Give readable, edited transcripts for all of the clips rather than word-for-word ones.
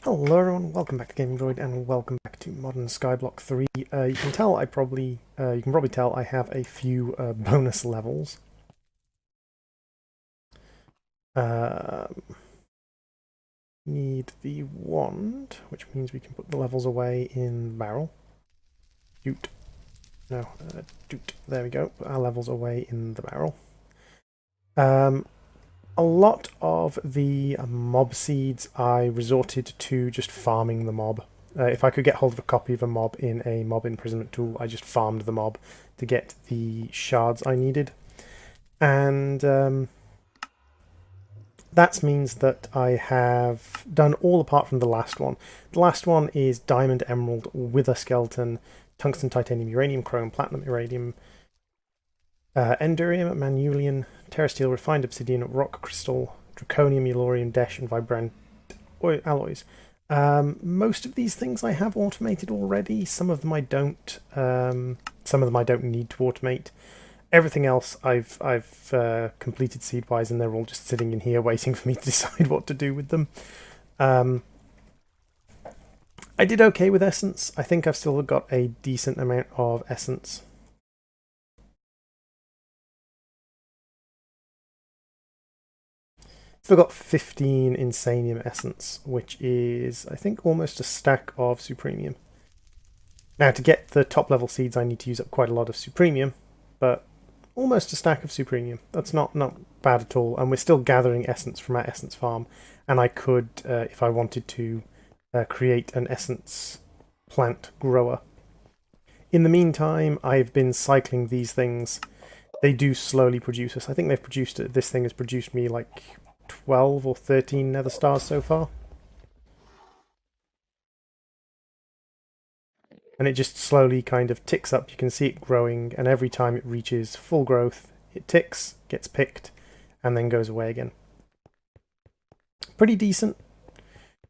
Hello everyone, welcome back to Gaming Droid and welcome back to Modern Skyblock 3. You can probably tell I have a few bonus levels. Um, need the wand, which means we can put the levels away in the barrel. Doot. No, doot. There we go. Put our levels away in the barrel. A lot of the mob seeds I resorted to just farming the mob. If I could get hold of a copy of a mob in a mob imprisonment tool, I just farmed the mob to get the shards I needed. And that means that I have done all apart from the last one. The last one is Diamond Emerald, Wither Skeleton, Tungsten, Titanium, Uranium, Chrome, Platinum, Iridium, Endurium, Manulian, Terrasteel, Refined Obsidian, Rock Crystal, Draconium, Yellorium, Desh, and Vibrant alloys. Most of these things I have automated already. Some of them I don't. Some of them I don't need to automate. Everything else I've completed seed-wise, and they're all just sitting in here waiting for me to decide what to do with them. I did okay with essence. I think I've still got a decent amount of essence. Still got 15 Insanium Essence, which is, I think, almost a stack of Supremium. Now, to get the top level seeds, I need to use up quite a lot of Supremium, but almost a stack of Supremium. That's not bad at all, and we're still gathering Essence from our Essence farm, and I could, if I wanted to, create an Essence plant grower. In the meantime, I've been cycling these things. They do slowly produce us. I think they've produced, this thing has produced me like 12 or 13 nether stars so far. And it just slowly kind of ticks up. You can see it growing, and every time it reaches full growth, it ticks, gets picked, and then goes away again. Pretty decent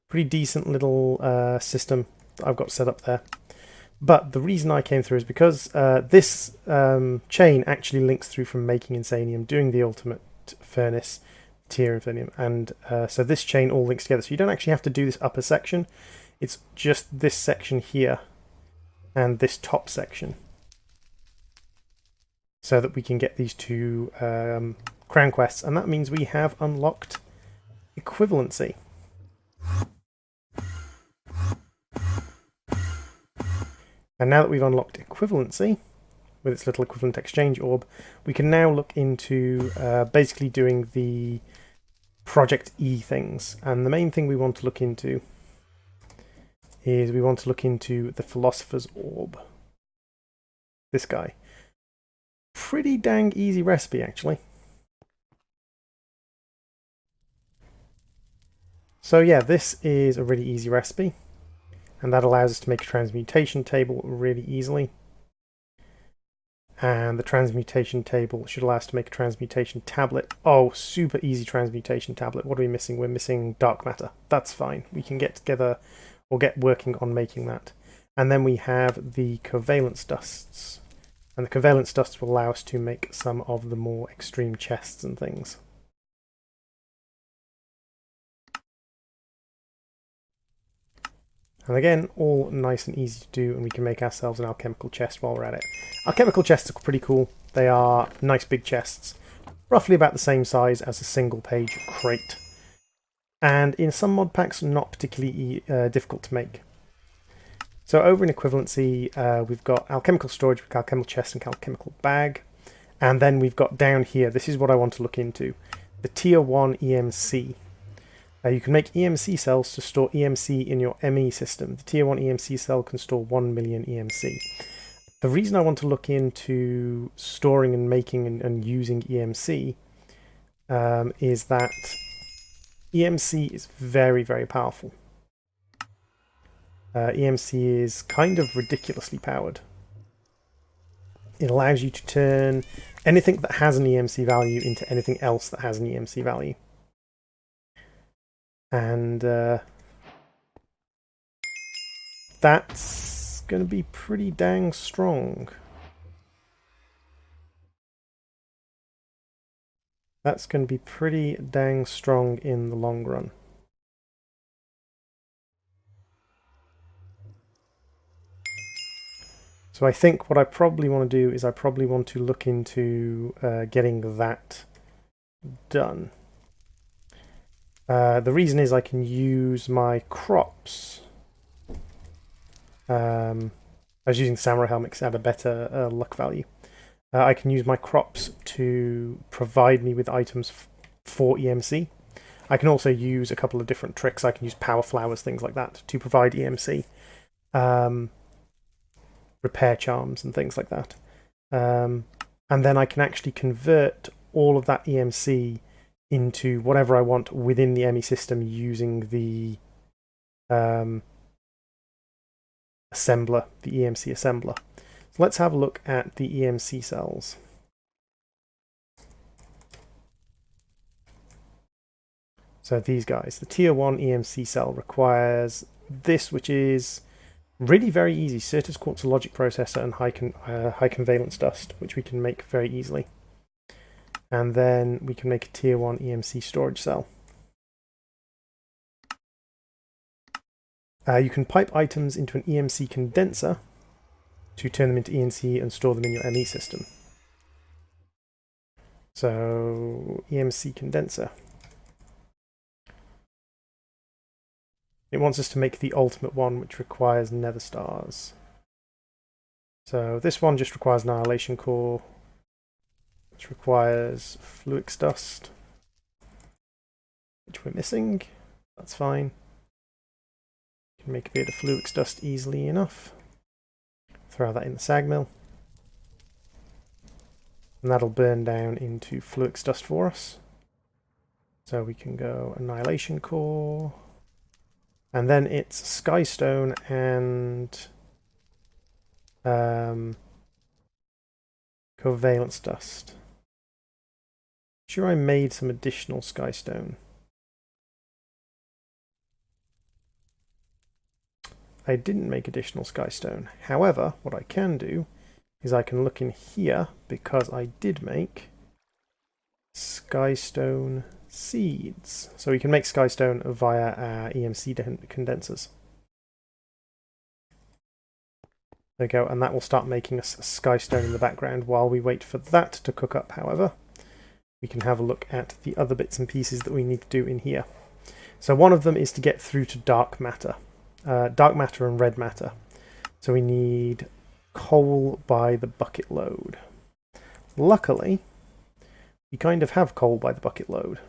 little system that I've got set up there. But the reason I came through is because this chain actually links through from making Insanium, doing the ultimate furnace, tier Insanium, and so this chain all links together. So you don't actually have to do this upper section. It's just this section here and this top section, so that we can get these two crown quests, and that means we have unlocked equivalency. And now that we've unlocked equivalency, with its little equivalent exchange orb, we can now look into basically doing the Project E things. And the main thing we want to look into is we want to look into the Philosopher's Orb. This guy. Pretty dang easy recipe, actually. So yeah, this is a really easy recipe, and that allows us to make a transmutation table really easily. And the transmutation table should allow us to make a transmutation tablet. Oh, super easy transmutation tablet. What are we missing? We're missing dark matter. That's fine. We can get together or get working on making that. And then we have the covalence dusts. And the covalence dusts will allow us to make some of the more extreme chests and things. And again, all nice and easy to do, and we can make ourselves an alchemical chest while we're at it. Alchemical chests are pretty cool. They are nice big chests, roughly about the same size as a single page crate. And in some mod packs, not particularly difficult to make. So over in equivalency, we've got alchemical storage, we've got alchemical chest and alchemical bag. And then we've got down here, this is what I want to look into, the tier 1 EMC. You can make EMC cells to store EMC in your ME system. The tier 1 EMC cell can store 1 million EMC. The reason I want to look into storing and making and using EMC is that EMC is very, very powerful. EMC is kind of ridiculously powered. It allows you to turn anything that has an EMC value into anything else that has an EMC value. And that's going to be pretty dang strong. That's going to be pretty dang strong in the long run. So I think what I probably want to do is I probably want to look into getting that done. The reason is I can use my crops. I was using the samurai helmet because it had a better luck value. I can use my crops to provide me with items for EMC. I can also use a couple of different tricks. I can use power flowers, things like that, to provide EMC. Repair charms and things like that. And then I can actually convert all of that EMC into whatever I want within the ME system using the assembler, the EMC assembler. So let's have a look at the EMC cells. So these guys, the tier 1 EMC cell requires this, which is really very easy. Certus quartz logic processor and high convalence dust, which we can make very easily. And then we can make a tier 1 EMC storage cell. You can pipe items into an EMC condenser to turn them into EMC and store them in your ME system. So, EMC condenser. It wants us to make the ultimate one, which requires nether stars. So this one just requires annihilation core, which requires fluix dust, which we're missing. That's fine. You can make a bit of fluix dust easily enough. Throw that in the sag mill. And that'll burn down into fluix dust for us. So we can go annihilation core. And then it's skystone and covalence dust. Sure, I made some additional skystone. I didn't make additional skystone. However, what I can do is I can look in here because I did make skystone seeds. So we can make skystone via our EMC condensers. There we go, and that will start making us skystone in the background. While we wait for that to cook up, however, we can have a look at the other bits and pieces that we need to do in here. So one of them is to get through to dark matter and red matter. So we need coal by the bucket load. Luckily, we kind of have coal by the bucket load.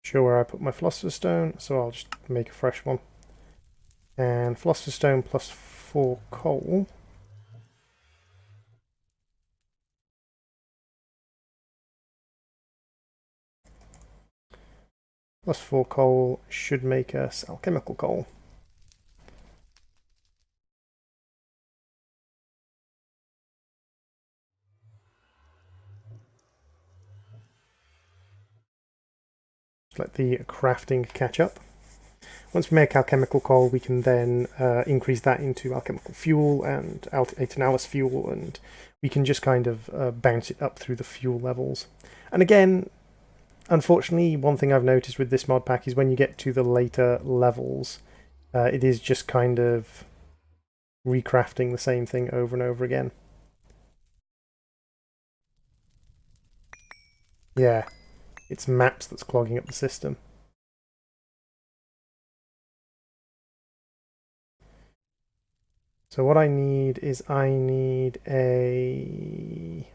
Sure where I put my philosopher's stone, so I'll just make a fresh one. And philosopher's stone plus 4 coal. Plus 4 coal should make us alchemical coal. Just let the crafting catch up. Once we make alchemical coal, we can then increase that into alchemical fuel and Aeternalis fuel, and we can just kind of bounce it up through the fuel levels. And again, unfortunately, one thing I've noticed with this mod pack is when you get to the later levels, it is just kind of recrafting the same thing over and over again. Yeah, it's maps that's clogging up the system. So what I need is I need a...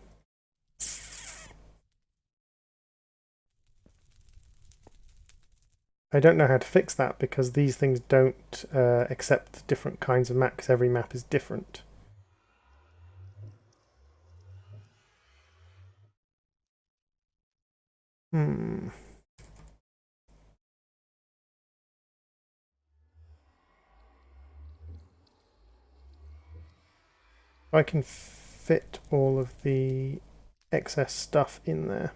I don't know how to fix that because these things don't accept different kinds of map because every map is different. I can fit all of the excess stuff in there.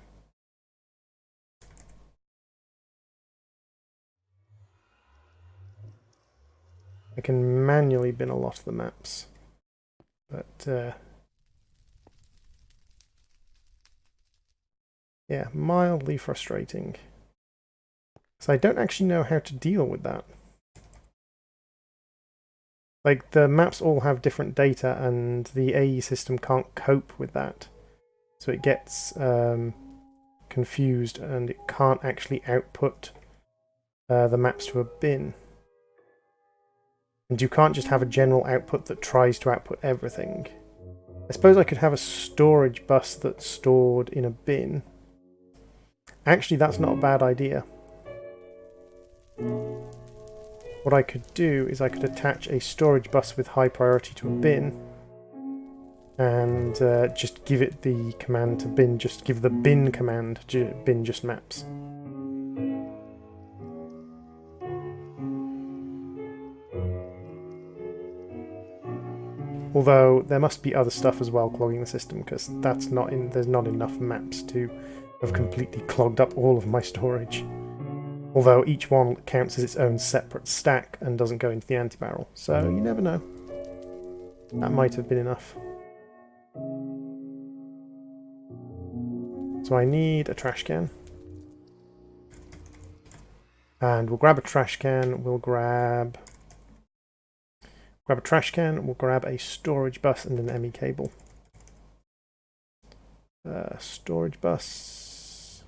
I can manually bin a lot of the maps, but yeah, mildly frustrating. So I don't actually know how to deal with that. Like, the maps all have different data, and the AE system can't cope with that. So it gets confused, and it can't actually output the maps to a bin. And you can't just have a general output that tries to output everything. I suppose I could have a storage bus that's stored in a bin. Actually, that's not a bad idea. What I could do is I could attach a storage bus with high priority to a bin, and just give it the command to bin, just give the bin command bin just maps. Although there must be other stuff as well clogging the system, because that's not in. There's not enough maps to have completely clogged up all of my storage. Although each one counts as its own separate stack and doesn't go into the antibarrel, so you never know. That might have been enough. So I need a trash can. And we'll grab a trash can, we'll grab a trash can, we'll grab a storage bus and an ME cable. Storage bus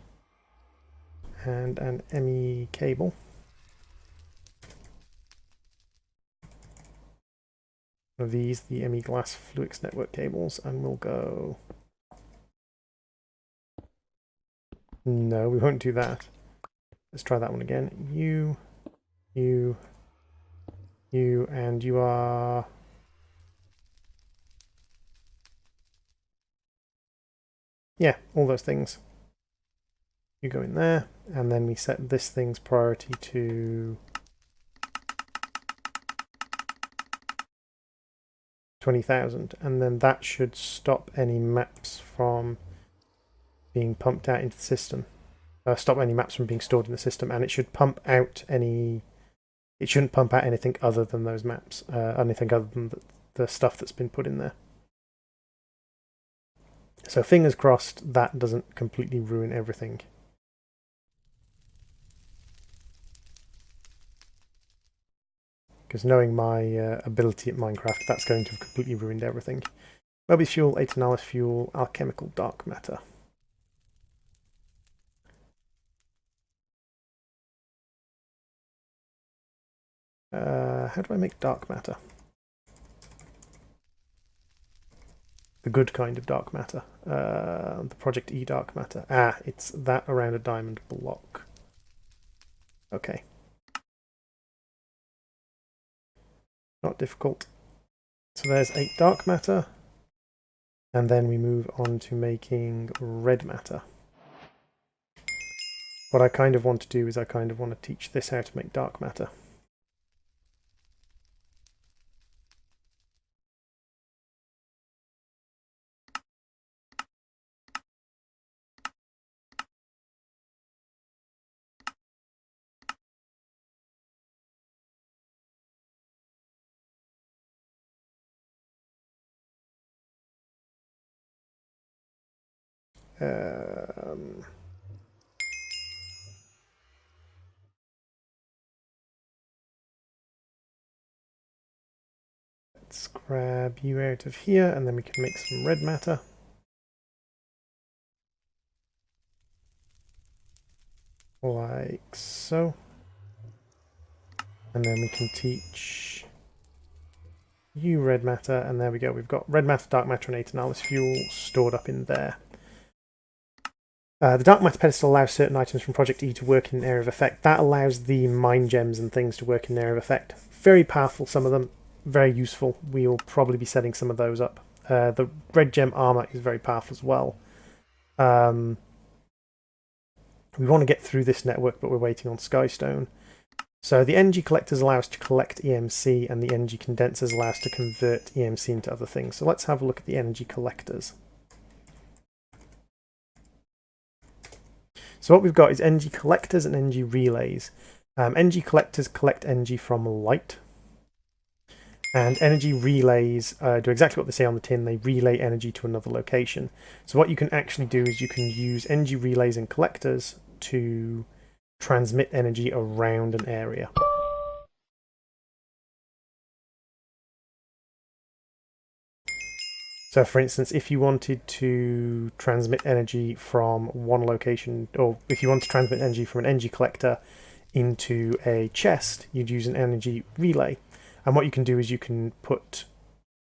and an ME cable. One of these, the ME glass Fluix network cables, and we'll go... No, we won't do that. Let's try that one again. You, and you are... Yeah, all those things. You go in there, and then we set this thing's priority to 20,000, and then that should stop any maps from being pumped out into the system. Stop any maps from being stored in the system, and it should pump out any... It shouldn't pump out anything other than those maps, anything other than the stuff that's been put in there. So fingers crossed that doesn't completely ruin everything. Because knowing my ability at Minecraft, that's going to have completely ruined everything. Moby fuel, aetanalus fuel, alchemical dark matter. How do I make dark matter? The good kind of dark matter. The Project E dark matter. Ah, it's that around a diamond block. Okay. Not difficult. So there's 8 dark matter. And then we move on to making red matter. What I kind of want to do is I kind of want to teach this how to make dark matter. Let's grab you out of here, and then we can make some red matter. Like so. And then we can teach you red matter, and there we go. We've got red matter, dark matter, and aetanalus fuel stored up in there. The dark matter pedestal allows certain items from Project E to work in an area of effect. That allows the mine gems and things to work in an area of effect. Very powerful, some of them. Very useful. We will probably be setting some of those up. The red gem armor is very powerful as well. We want to get through this network, but we're waiting on Skystone. So the energy collectors allow us to collect EMC, and the energy condensers allow us to convert EMC into other things. So let's have a look at the energy collectors. So what we've got is energy collectors and energy relays. Energy collectors collect energy from light. And energy relays do exactly what they say on the tin. They relay energy to another location. So what you can actually do is you can use energy relays and collectors to transmit energy around an area. So for instance, if you wanted to transmit energy from one location, or if you want to transmit energy from an energy collector into a chest, you'd use an energy relay. And what you can do is you can put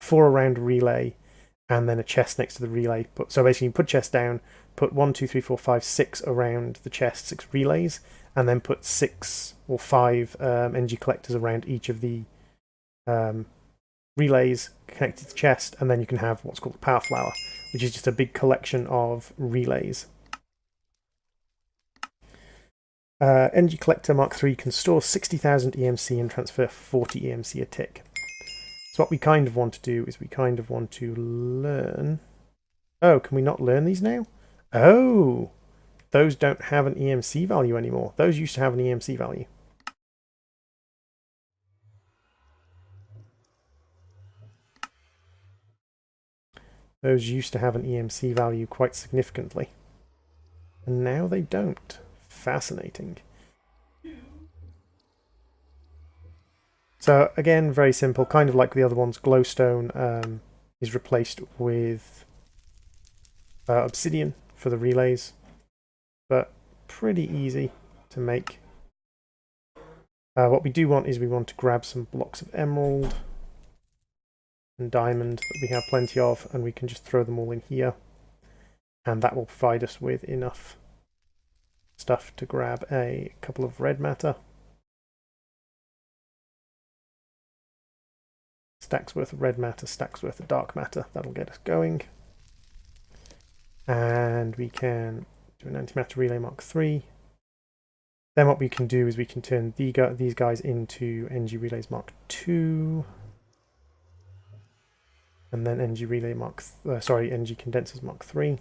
4 around a relay and then a chest next to the relay. So basically you put chest down, put 1, 2, 3, 4, 5, 6 around the chest, 6 relays, and then put 6 or 5 energy collectors around each of the relays connected to the chest, and then you can have what's called a power flower, which is just a big collection of relays. Energy Collector Mark III can store 60,000 EMC and transfer 40 EMC a tick. So what we kind of want to do is we kind of want to learn... Oh, can we not learn these now? Oh! Those don't have an EMC value anymore. Those used to have an EMC value. Those used to have an EMC value quite significantly. And now they don't. Fascinating. So again, very simple, kind of like the other ones. Glowstone is replaced with obsidian for the relays, but pretty easy to make. What we do want is we want to grab some blocks of emerald and diamond that we have plenty of, and we can just throw them all in here, and that will provide us with enough stuff to grab a couple of red matter. Stacks worth of red matter, stacks worth of dark matter. That'll get us going. And we can do an antimatter relay Mark III. Then what we can do is we can turn these guys into energy relays Mark II. And then energy relay energy condensers Mark III.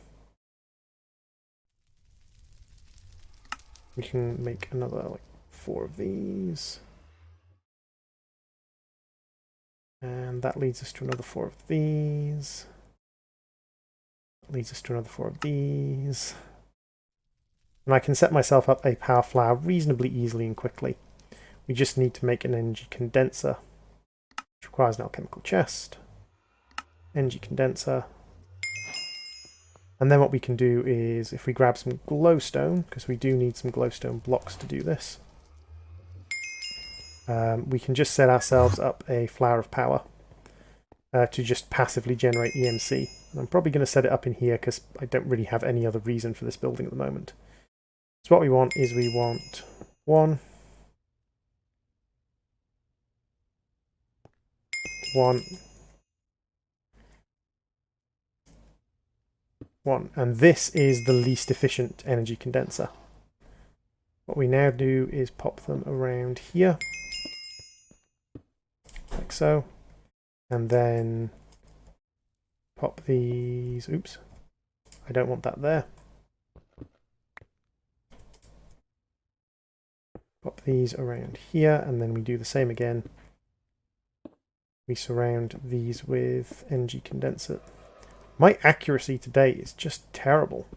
We can make another like 4 of these. And that leads us to another 4 of these. That leads us to another 4 of these. And I can set myself up a power flower reasonably easily and quickly. We just need to make an energy condenser, which requires an alchemical chest. Energy condenser. And then what we can do is, if we grab some glowstone, because we do need some glowstone blocks to do this, we can just set ourselves up a flower of power to just passively generate EMC. And I'm probably going to set it up in here because I don't really have any other reason for this building at the moment. So what we want is we want 1, 1, 1, and this is the least efficient energy condenser. What we now do is pop them around here, like so, and then pop these, oops, I don't want that there. Pop these around here, and then we do the same again. We surround these with energy condenser. My accuracy today is just terrible.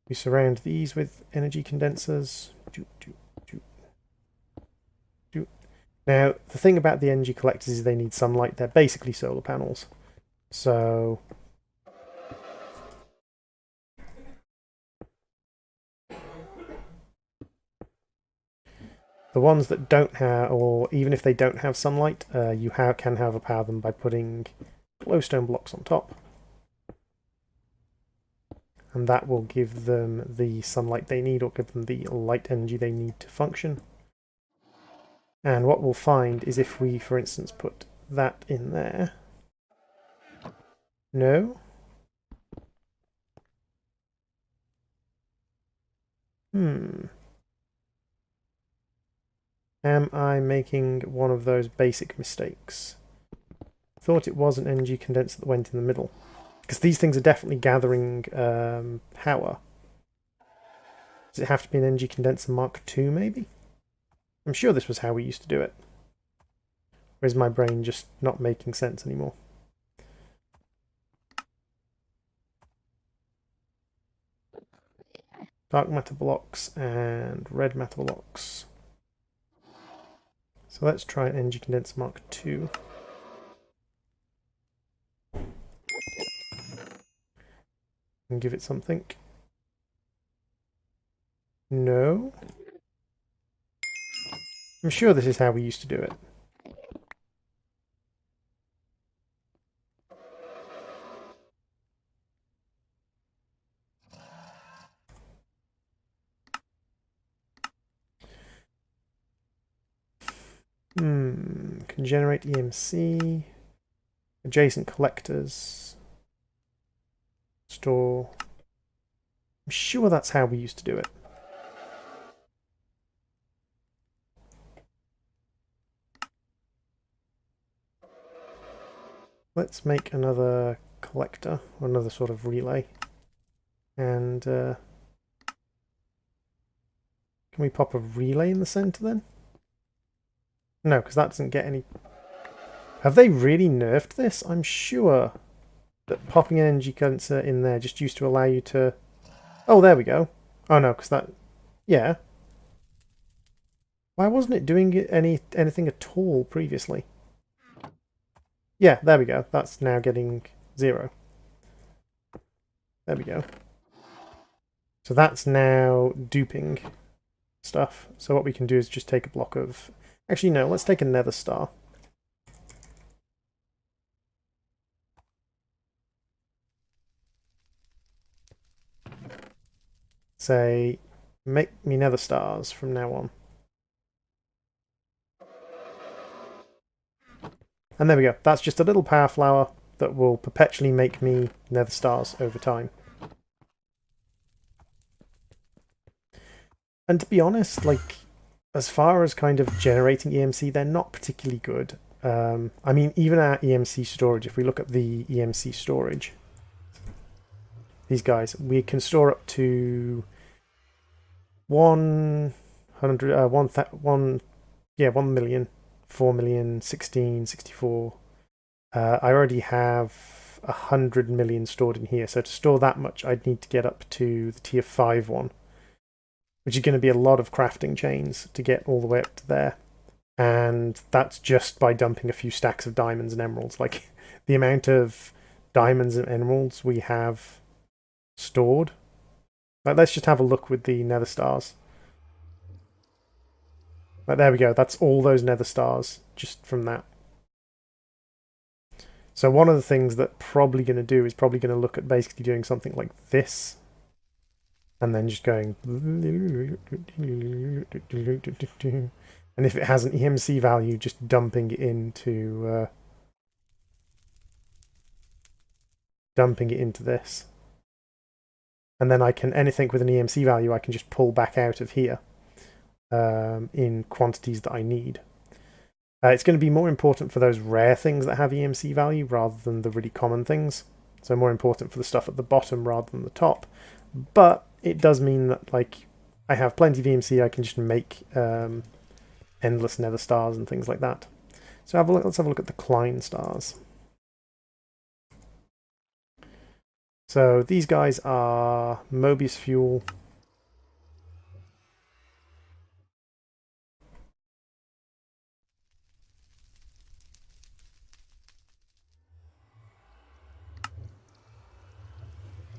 We surround these with energy condensers. Now, the thing about the energy collectors is they need sunlight. They're basically solar panels. So the ones that don't have, or even if they don't have sunlight, you can power them by putting glowstone blocks on top. And that will give them the sunlight they need, or give them the light energy they need to function. And what we'll find is if we, for instance, put that in there... No? Am I making one of those basic mistakes? Thought it was an energy condenser that went in the middle. Because these things are definitely gathering power. Does it have to be an energy condenser Mark II, maybe? I'm sure this was how we used to do it. Or is my brain just not making sense anymore? Dark matter blocks and red matter blocks. So let's try an Energy Condenser Mark II. And give it something. No. I'm sure this is how we used to do it. Can generate EMC. Adjacent collectors. Store. I'm sure that's how we used to do it. Let's make another collector, or another sort of relay. And can we pop a relay in the center then? No, because that doesn't get any... Have they really nerfed this? I'm sure that popping an energy condenser in there just used to allow you to... Oh, there we go. Oh no, because that... Yeah. Why wasn't it doing anything at all previously? Yeah, there we go. That's now getting 0. There we go. So that's now duping stuff. So what we can do is just take a block of... Actually, no, let's take a nether star. Say, make me nether stars from now on. And there we go. That's just a little power flower that will perpetually make me nether stars over time. And to be honest, like, as far as kind of generating EMC, they're not particularly good. I mean, even our EMC storage, if we look at the EMC storage, these guys, we can store up to 1 million, 4 million, 16, 64. I already have 100 million stored in here, so to store that much, I'd need to get up to the tier 5 one, which is going to be a lot of crafting chains to get all the way up to there. And that's just by dumping a few stacks of diamonds and emeralds. Like, the amount of diamonds and emeralds we have stored. Like, let's just have a look with the nether stars. Like, there we go. That's all those nether stars just from that. So one of the things that probably going to do is probably going to look at basically doing something like this. And then just going... And if it has an EMC value, just dumping it into... dumping it into this. And then I can... Anything with an EMC value, I can just pull back out of here. In quantities that I need. It's going to be more important for those rare things that have EMC value rather than the really common things. So more important for the stuff at the bottom rather than the top. But it does mean that, like, I have plenty of EMC, I can just make endless nether stars and things like that. So let's have a look at the Klein stars. So these guys are Mobius fuel.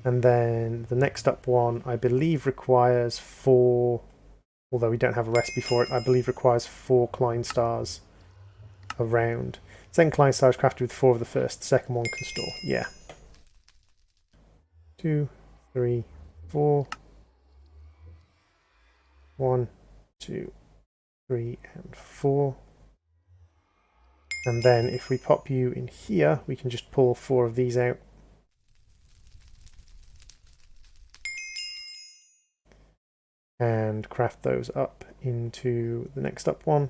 And then the next up one, I believe, requires 4, although we don't have a recipe for it, I believe requires 4 Klein stars around. Second Klein star is crafted with 4 of the first, the second one can store. Yeah. 2, 3, 4. 1, 2, 3, and 4. And then if we pop you in here, we can just pull 4 of these out. And craft those up into the next up one.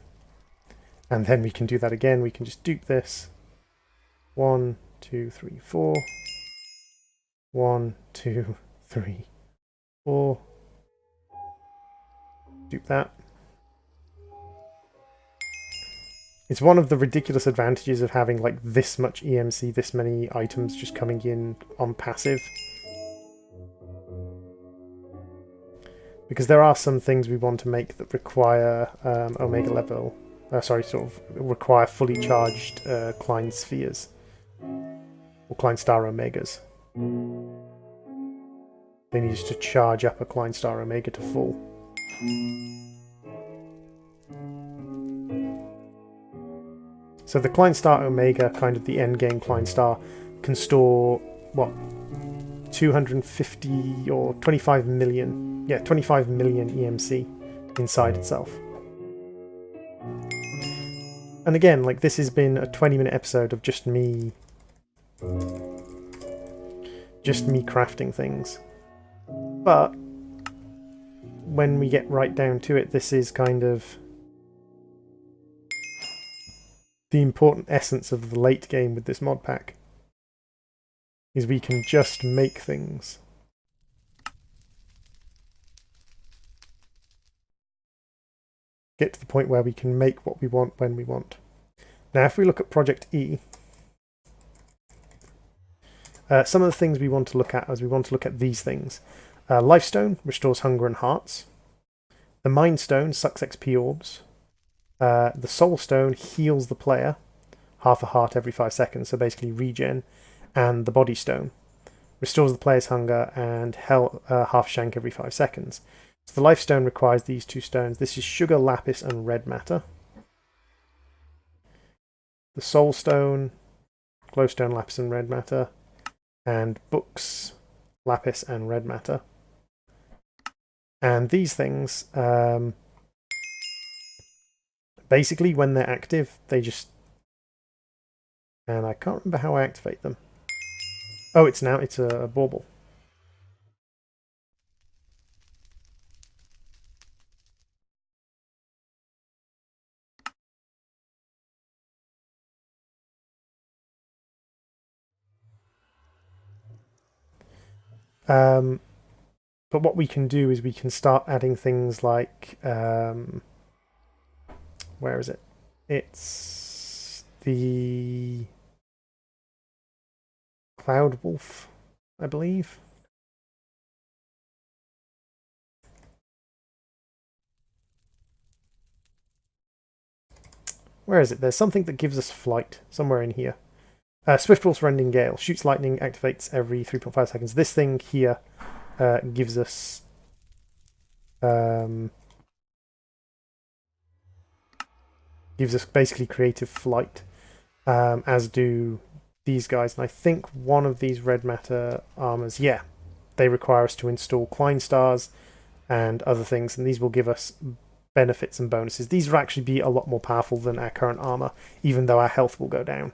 And then we can do that again. We can just dupe this. 1, 2, 3, 4. 1, 2, 3, 4. Dupe that. It's one of the ridiculous advantages of having like this much EMC, this many items just coming in on passive. Because there are some things we want to make that require omega level, sorry, sort of require fully charged Klein spheres. Or Klein star omegas. They need us to charge up a Klein star omega to full. So the Klein star omega, kind of the endgame Klein star, can store, what, 250 or 25 million, yeah, 25 million EMC inside itself. And again, like, this has been a 20-minute episode of just me crafting things. But when we get right down to it, this is kind of the important essence of the late game with this mod pack, is we can just make things. Get to the point where we can make what we want when we want. Now, if we look at Project E, some of the things we want to look at is we want to look at these things. Lifestone restores hunger and hearts. The Mind Stone sucks XP orbs. The Soul Stone heals the player, half a heart every 5 seconds, so basically regen. And the Body Stone restores the player's hunger and half shank every 5 seconds. So the Life Stone requires these 2 stones. This is Sugar, Lapis, and Red Matter. The Soul Stone, Glowstone, Lapis, and Red Matter. And Books, Lapis, and Red Matter. And these things, basically when they're active, they just... And I can't remember how I activate them. Oh, it's a bauble. But what we can do is we can start adding things like, where is it? It's the Cloud Wolf, I believe. Where is it? There's something that gives us flight somewhere in here. Swiftwolf's Rending Gale. Shoots lightning, activates every 3.5 seconds. This thing here gives us... gives us basically creative flight, as do these guys. And I think one of these red matter armors, yeah, they require us to install Klein stars and other things, and these will give us benefits and bonuses. These will actually be a lot more powerful than our current armor, even though our health will go down.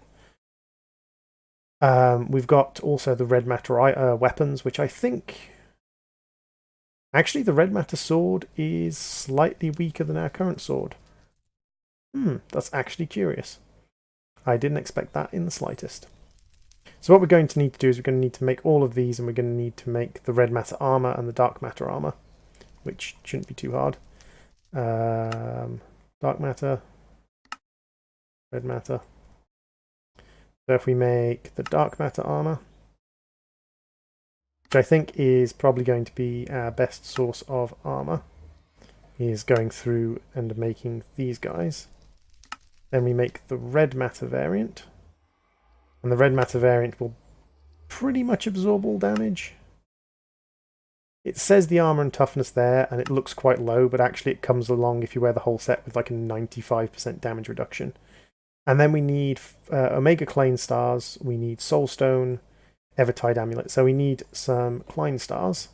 We've got also the red matter weapons, which I think... Actually, the red matter sword is slightly weaker than our current sword. That's actually curious. I didn't expect that in the slightest. So what we're going to need to do is we're going to need to make all of these, and we're going to need to make the red matter armor and the dark matter armor, which shouldn't be too hard. Dark matter, red matter. So if we make the dark matter armor, which I think is probably going to be our best source of armor, is going through and making these guys. Then we make the red matter variant, and the red matter variant will pretty much absorb all damage. It says the armor and toughness there, and it looks quite low, but actually it comes along if you wear the whole set with like a 95% damage reduction. And then we need Omega Klein stars, we need Soulstone, Evertide Amulet. So we need some Klein stars.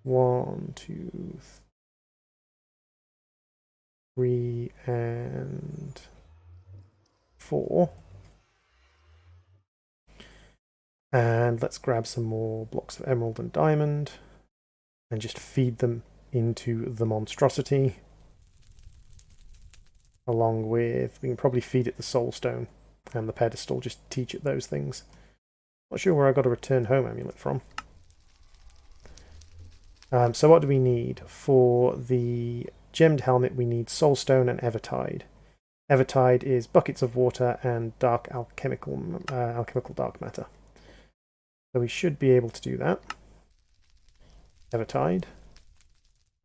1, 2, 3, and 4. And let's grab some more blocks of emerald and diamond and just feed them into the monstrosity. Along with, we can probably feed it the soulstone and the pedestal, just teach it those things. Not sure where I got a return home amulet from. So what do we need? For the gemmed helmet, we need soulstone and Evertide. Evertide is buckets of water and dark alchemical dark matter. So we should be able to do that. Evertide.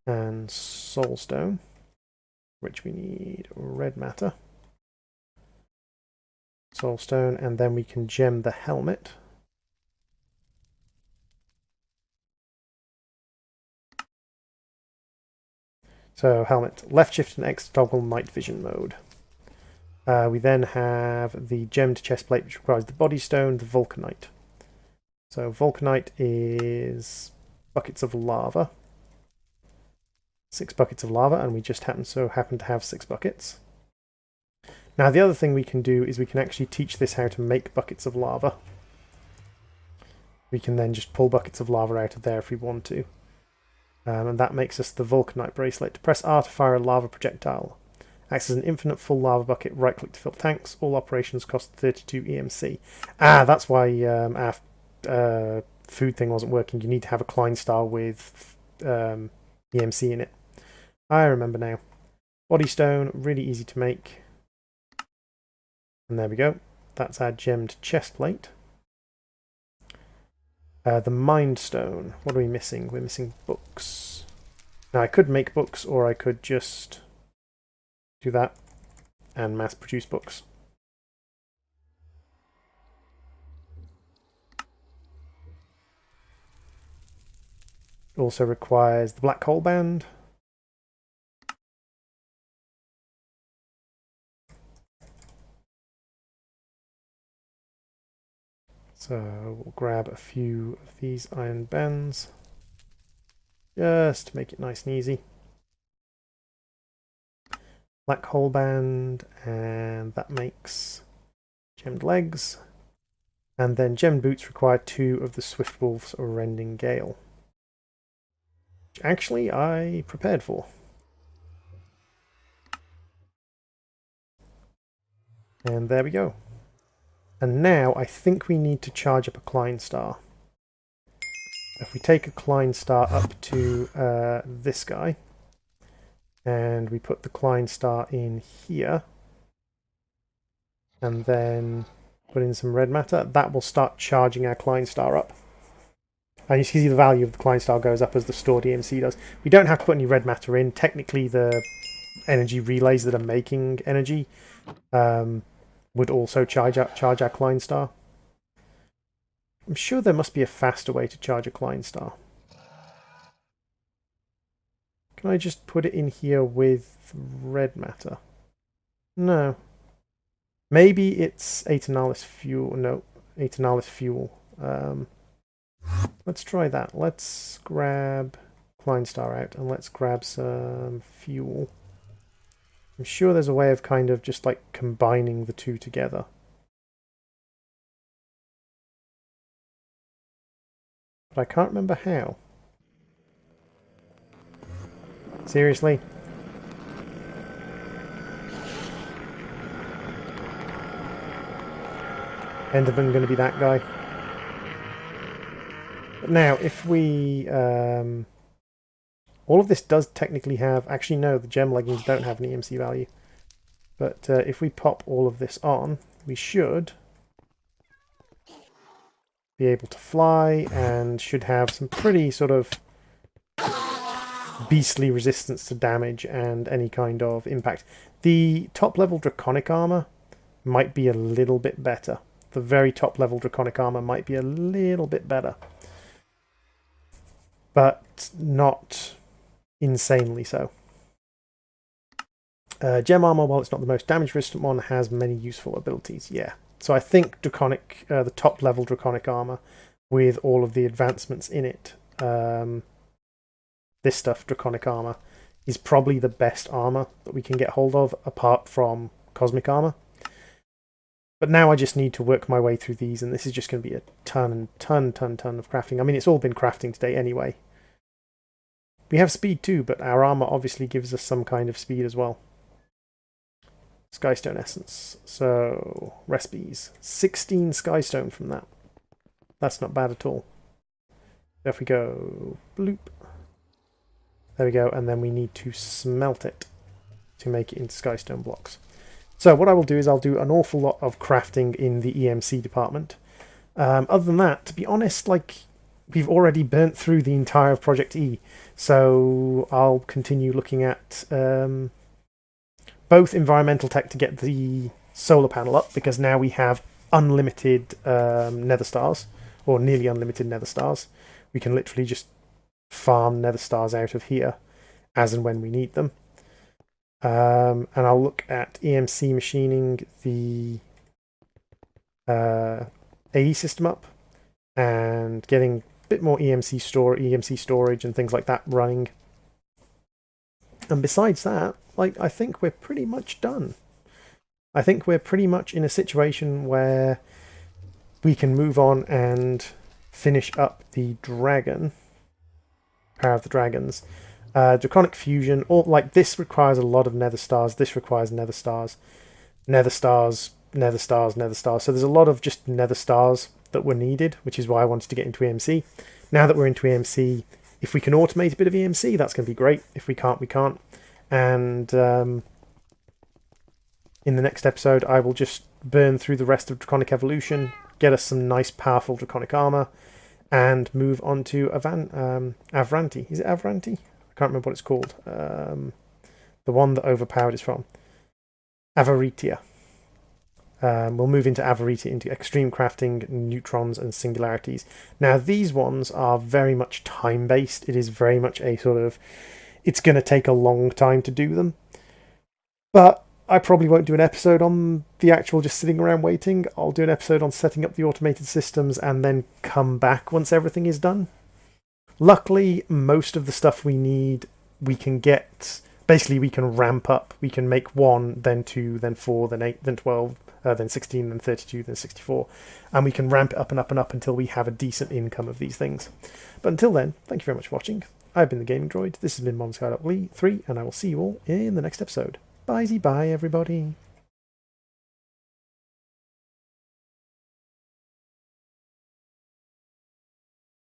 and soulstone, which we need red matter. Soulstone, and then we can gem the helmet. So helmet, left shift and X toggle night vision mode. We then have the gemmed chest plate, which requires the body stone, the vulcanite. So vulcanite is buckets of lava. 6 buckets of lava, and we just happen to have 6 buckets. Now the other thing we can do is we can actually teach this how to make buckets of lava. We can then just pull buckets of lava out of there if we want to. And that makes us the vulcanite bracelet. Press R to fire a lava projectile. Acts as an infinite full lava bucket. Right click to fill tanks. All operations cost 32 EMC. Ah, that's why our food thing wasn't working. You need to have a Klein star with EMC in it. I remember now. Body stone, really easy to make. And there we go. That's our gemmed chest plate. The mind stone. What are we missing? We're missing books. Now I could make books, or I could just do that and mass produce books. Also requires the black hole band. So we'll grab a few of these iron bands just to make it nice and easy. Black hole band, and that makes gemmed legs. And then gemmed boots require 2 of the Swift Wolf's Rending Gale, which actually I prepared for. And there we go. And now I think we need to charge up a Klein star. If we take a Klein star up to this guy, and we put the Klein star in here, and then put in some red matter, that will start charging our Klein star up. And you see the value of the Klein star goes up as the stored EMC does. We don't have to put any red matter in. Technically, the energy relays that are making energy would also charge our Klein star. I'm sure there must be a faster way to charge a Klein star. Can I just put it in here with red matter? No. Maybe it's Aeternalis fuel. No, Aeternalis fuel. Let's try that. Let's grab Klein star out and let's grab some fuel. I'm sure there's a way of kind of just like combining the two together. But I can't remember how. Seriously? Enderman going to be that guy. But now, if we... all of this does technically have... Actually, no, the gem leggings don't have an EMC value. But if we pop all of this on, we should be able to fly and should have some pretty sort of beastly resistance to damage and any kind of impact. The top level draconic armor might be a little bit better. The very top level draconic armor might be a little bit better. But not insanely so. Gem armor, while it's not the most damage resistant one, has many useful abilities. Yeah. So I think draconic, the top level draconic armor with all of the advancements in it, this stuff, draconic armor, is probably the best armor that we can get hold of apart from cosmic armor. But now I just need to work my way through these, and this is just going to be a ton of crafting. I mean, it's all been crafting today anyway. We have speed too, but our armor obviously gives us some kind of speed as well. Skystone essence. So, recipes. 16 skystone from that. That's not bad at all. If we go bloop. There we go, and then we need to smelt it to make it into skystone blocks. So what I will do is I'll do an awful lot of crafting in the EMC department. Other than that, to be honest, like, we've already burnt through the entire of Project E, so I'll continue looking at both environmental tech to get the solar panel up, because now we have unlimited nether stars, or nearly unlimited nether stars. We can literally just farm nether stars out of here as and when we need them. And I'll look at EMC machining the AE system up and getting a bit more EMC storage and things like that running. And besides that, like, I think we're pretty much done. I think we're pretty much in a situation where we can move on and finish up the dragon. Power of the Dragons. Draconic Fusion, or like this requires a lot of nether stars, this requires nether stars, nether stars, nether stars, nether stars. So there's a lot of just nether stars that were needed, which is why I wanted to get into EMC. Now that we're into EMC, if we can automate a bit of EMC, that's going to be great. If we can't, we can't. And in the next episode, I will just burn through the rest of Draconic Evolution, get us some nice, powerful Draconic armor, and move on to Avranti. Is it Avranti? I can't remember what it's called. The one that Overpowered is from. Avaritia. We'll move into Avaritia, into Extreme Crafting, Neutrons, and Singularities. Now, these ones are very much time-based. It is very much a sort of... It's going to take a long time to do them. But I probably won't do an episode on the actual just sitting around waiting. I'll do an episode on setting up the automated systems and then come back once everything is done. Luckily, most of the stuff we need, we can get... Basically, we can ramp up. We can make 1, then 2, then 4, then 8, then 12, then 16, then 32, then 64. And we can ramp it up and up and up until we have a decent income of these things. But until then, thank you very much for watching. I've been the Gaming Droid. This has been Skyblock 3, and I will see you all in the next episode. Bye-bye, everybody.